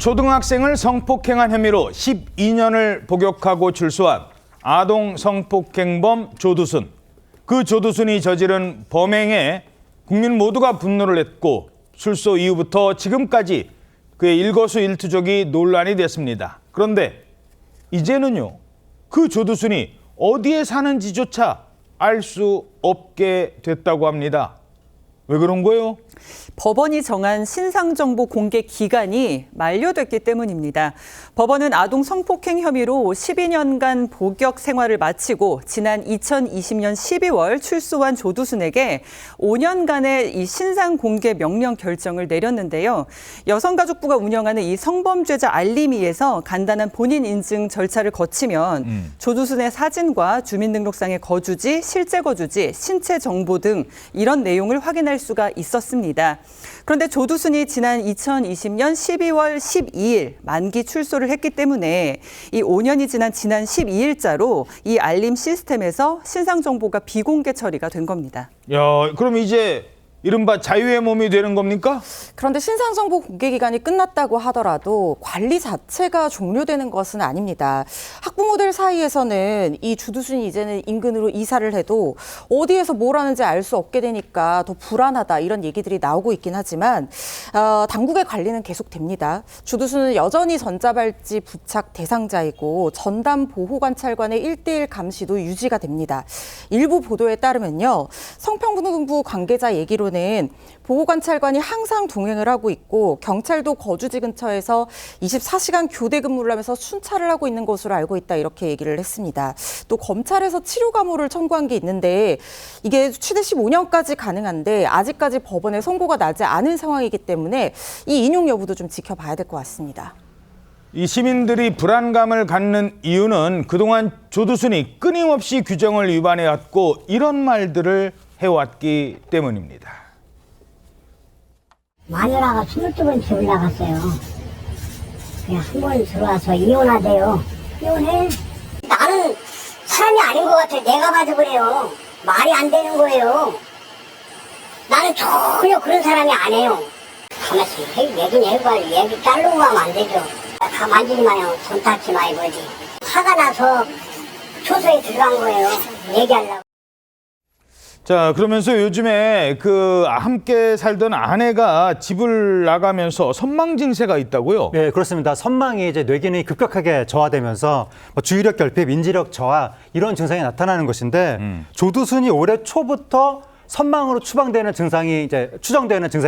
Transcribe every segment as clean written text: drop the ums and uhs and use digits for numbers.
초등학생을 성폭행한 혐의로 12년을 복역하고 출소한 아동 성폭행범 조두순. 그 조두순이 저지른 범행에 국민 모두가 분노를 했고 출소 이후부터 지금까지 그의 일거수일투족이 논란이 됐습니다. 그런데 이제는요, 그 조두순이 어디에 사는지조차 알 수 없게 됐다고 합니다. 왜 그런 거예요? 법원이 정한 신상정보 공개 기간이 만료됐기 때문입니다. 법원은 아동 성폭행 혐의로 12년간 복역 생활을 마치고 지난 2020년 12월 출소한 조두순에게 5년간의 이 신상 공개 명령 결정을 내렸는데요. 여성가족부가 운영하는 이 성범죄자 알림이에서 간단한 본인 인증 절차를 거치면 조두순의 사진과 주민등록상의 거주지, 실제 거주지, 신체 정보 등 이런 내용을 확인할 수가 있었습니다. 그런데 조두순이 지난 2020년 12월 12일 만기 출소를 했기 때문에 이 5년이 지난 12일자로 이 알림 시스템에서 신상 정보가 비공개 처리가 된 겁니다. 야, 그럼 이제 이른바 자유의 몸이 되는 겁니까? 그런데 신상정보 공개 기간이 끝났다고 하더라도 관리 자체가 종료되는 것은 아닙니다. 학부모들 사이에서는 이 조두순이 이제는 인근으로 이사를 해도 어디에서 뭘 하는지 알 수 없게 되니까 더 불안하다 이런 얘기들이 나오고 있긴 하지만 당국의 관리는 계속됩니다. 조두순은 여전히 전자발찌 부착 대상자이고 전담 보호관찰관의 1:1 감시도 유지가 됩니다. 일부 보도에 따르면요. 성평등부 관계자 얘기로 는 보호관찰관이 항상 동행을 하고 있고 경찰도 거주지 근처에서 24시간 교대 근무를 하면서 순찰을 하고 있는 것으로 알고 있다 이렇게 얘기를 했습니다. 또 검찰에서 치료 감호를 청구한 게 있는데 이게 최대 15년까지 가능한데 아직까지 법원에 선고가 나지 않은 상황이기 때문에 이 인용 여부도 좀 지켜봐야 될 것 같습니다. 이 시민들이 불안감을 갖는 이유는 그동안 조두순이 끊임없이 규정을 위반해왔고 이런 말들을 해왔기 때문입니다. 마누라가 22번째 올라갔어요. 그냥 한 번 들어와서 이혼하대요. 이혼해. 나는 사람이 아닌 것 같아. 내가 봐도 그래요. 말이 안 되는 거예요. 나는 전혀 그런 사람이 아니에요. 가만있어. 얘기는 해봐요. 얘기 자르고 가면 안 되죠. 다 만지기만 해요. 손 닿지 마 이거지. 화가 나서 초소에 들어간 거예요. 얘기하려고. 자, 그러면서 요즘에 그 함께 살던 아내가 집을 나가면서 선망 증세가 있다고요? 네, 그렇습니다. 선망이 이제 뇌기능이 급격하게 저하되면서 주의력 결핍, 인지력 저하 이런 증상이 나타나는 것인데 조두순이 올해 초부터 선망으로 추정되는 증상이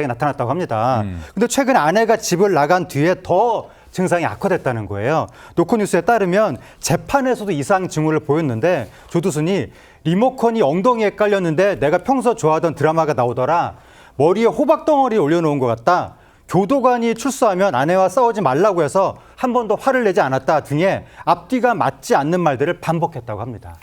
나타났다고 합니다. 근데 최근 아내가 집을 나간 뒤에 더 증상이 악화됐다는 거예요. 노컷뉴스에 따르면 재판에서도 이상 징후를 보였는데 조두순이 리모컨이 엉덩이에 깔렸는데 내가 평소 좋아하던 드라마가 나오더라. 머리에 호박덩어리 올려놓은 것 같다. 교도관이 출소하면 아내와 싸우지 말라고 해서 한 번도 화를 내지 않았다 등의 앞뒤가 맞지 않는 말들을 반복했다고 합니다.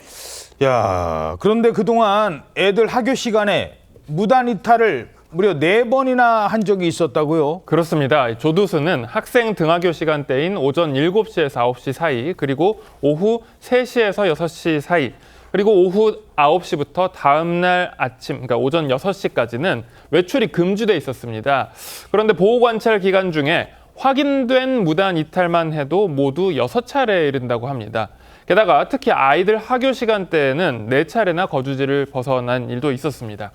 야, 그런데 그동안 애들 학교 시간에 무단 이탈을 무려 4번이나 한 적이 있었다고요? 그렇습니다. 조두순은 학생 등하교 시간대인 오전 7시에서 9시 사이, 그리고 오후 3시에서 6시 사이, 그리고 오후 9시부터 다음날 아침, 그러니까 오전 6시까지는 외출이 금지돼 있었습니다. 그런데 보호관찰 기간 중에 확인된 무단 이탈만 해도 모두 6차례에 이른다고 합니다. 게다가 특히 아이들 학교 시간대에는 4차례나 거주지를 벗어난 일도 있었습니다.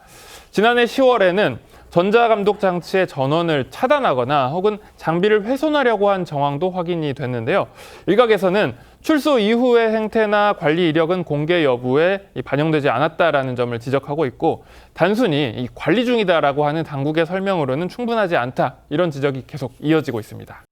지난해 10월에는 전자감독 장치의 전원을 차단하거나 혹은 장비를 훼손하려고 한 정황도 확인이 됐는데요. 일각에서는 출소 이후의 행태나 관리 이력은 공개 여부에 반영되지 않았다라는 점을 지적하고 있고 단순히 관리 중이다라고 하는 당국의 설명으로는 충분하지 않다 이런 지적이 계속 이어지고 있습니다.